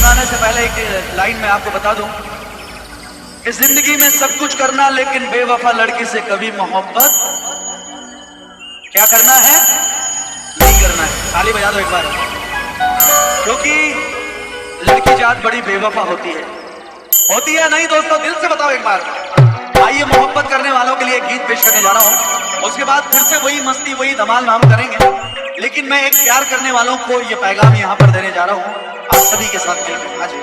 सुनाने से पहले एक लाइन मैं आपको बता दूं कि जिंदगी में सब कुछ करना, लेकिन बेवफा लड़की से कभी मोहब्बत क्या करना है, नहीं करना है। ताली बजा दो एक बार, क्योंकि लड़की जात बड़ी बेवफा होती है नहीं दोस्तों? दिल से बताओ एक बार। आइए मोहब्बत करने वालों के लिए गीत पेश करने जा रहा हूं, उसके बाद फिर से वही मस्ती वही धमाल नाम करेंगे। लेकिन मैं एक प्यार करने वालों को ये पैगाम यहाँ पर देने जा रहा हूँ, आप सभी के साथ मिलकर। हाँ जी।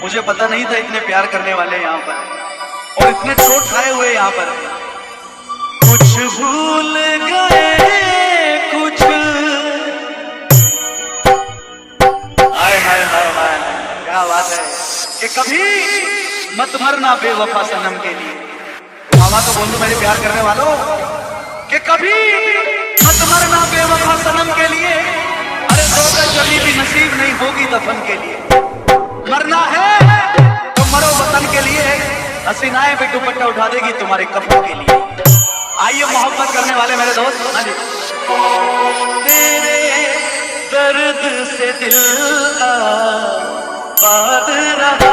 मुझे पता नहीं था इतने प्यार करने वाले यहाँ पर और इतने चोट खाए हुए यहाँ पर। कुछ भूल गए कुछ, हाय हाय हाय हाय, क्या बात है कि कभी मत मरना बेवफा सनम के लिए। मामा तो बोल दो मेरे प्यार करने वालों कि कभी मत मरना बेवफा सनम के लिए। अरे तो कभी भी नसीब नहीं होगी दफन के लिए। मरना है तो मरो वतन के लिए, हसीनाएं भी दुपट्टा उठा देगी तुम्हारे कफन के लिए। आइए मोहब्बत करने वाले मेरे दोस्त। हाँ जी। तेरे दर्द से दिल आबाद रहा,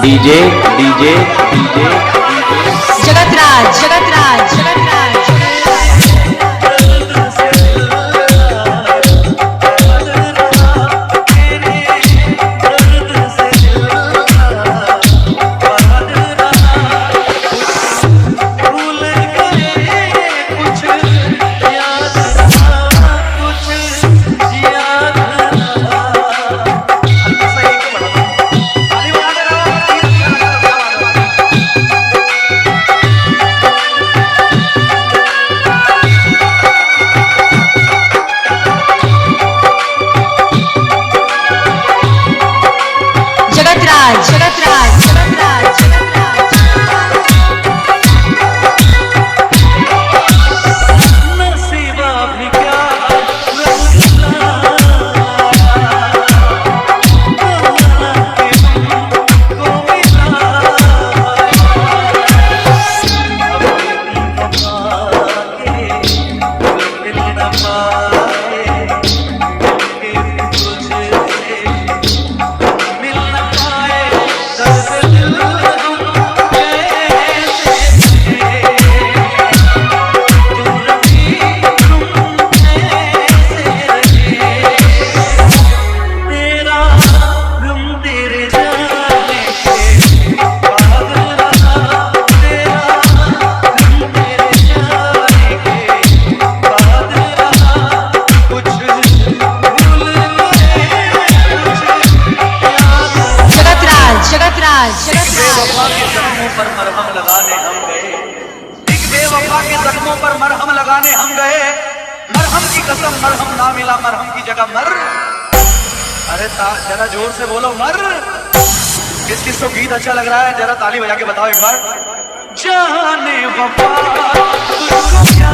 DJ DJ DJ Jagatraj Jagatraj Jagatraj पर मरहम लगाने हम गए, एक बेवफा के जख्मों पर मरहम लगाने हम गए। मरहम की कसम मरहम ना मिला, मरहम की जगह मर। अरे जरा जोर से बोलो मर। किस किस को गीत अच्छा लग रहा है जरा ताली बजा के बताओ एक बार। जाने वफा तुझको क्या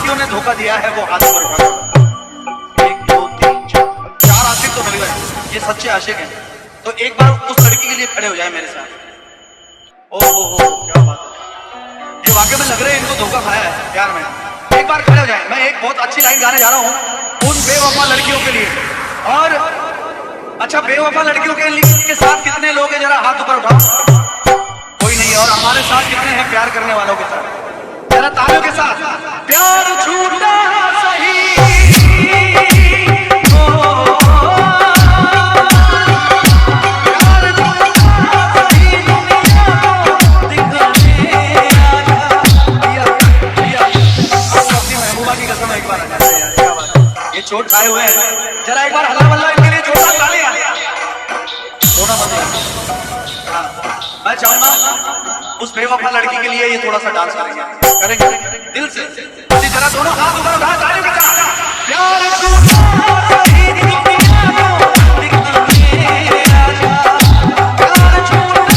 लड़कियों ने धोखा दिया है वो हाथ पर उठा। 1 2 3 4 आशिक तो मिल गए, ये सच्चे आशिक हैं। तो एक बार उस लड़की के लिए खड़े हो जाए मेरे साथ। ओ हो क्या बात है, ये वाकई में लग रहे हैं इनको धोखा खाया है प्यार में। एक बार खड़े हो जाए, मैं एक बहुत अच्छी लाइन गाने जा रहा हूँ उन बेवफा लड़कियों के लिए। और अच्छा, बेवफा लड़कियों के साथ कितने लोग हैं जरा हाथ ऊपर उठाओ। कोई नहीं। और हमारे साथ कितने हैं प्यार करने वालों के साथ, जरा तालियों के साथ। प्यार छूटा सही चोट खाए हुए हैं, जरा एक बार हल्ला वल्ला इनके लिए जोरदार तालियां। रोना मत। हाँ, मैं चाहूंगा उस बेवफा लड़की के लिए ये थोड़ा सा डांस करेंगे दिल से। जरा दोनों हाथ ऊपर उठाए तालियों के साथ। प्यार छूटा सही दुनिया को दिखाने आजा, प्यार छूटा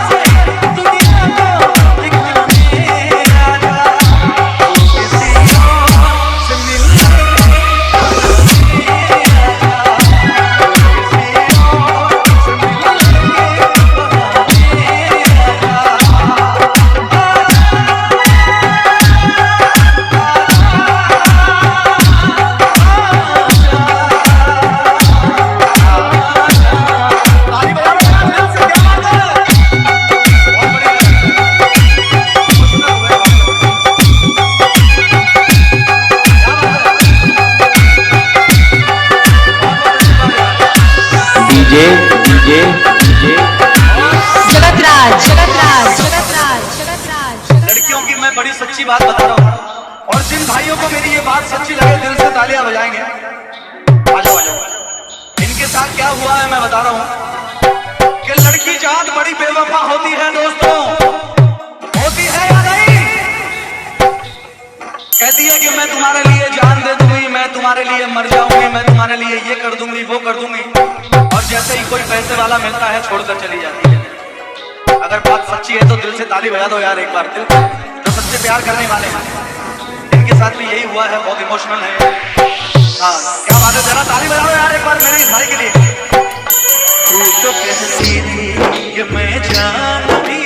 सही दुनिया को दिखाने आजा, किसी और से मिलने डीजे जगतराज जगतराज जगतराज जगतराज। लड़कियों की मैं बड़ी सच्ची बात बता रहा हूँ, और जिन भाइयों को मेरी ये बात सच्ची लगे दिल से तालियां बजाएंगे। आ जाओ आ जाओ। इनके साथ क्या हुआ है मैं बता रहा हूँ कि लड़की जात बड़ी बेवफा होती है दोस्तों, होती है या नहीं? कहती है कि मैं तुम्हारे लिए जान दे दूंगी, मैं तुम्हारे लिए मर जाऊंगी, मैं तुम्हारे लिए ये कर दूंगी वो कर दूंगी, और जैसे ही कोई पैसे वाला मिलता है छोड़कर चली जाती है। अगर बात सच्ची है तो दिल से ताली बजा दो यार एक बार, दिल जो सच्चे प्यार करने वाले हैं। इनके साथ भी यही हुआ है, बहुत इमोशनल है। हाँ क्या बात है, जरा ताली बजा दो यार एक बार मेरे इस भाई के लिए। तू तो कहती थी कि मैं जान भी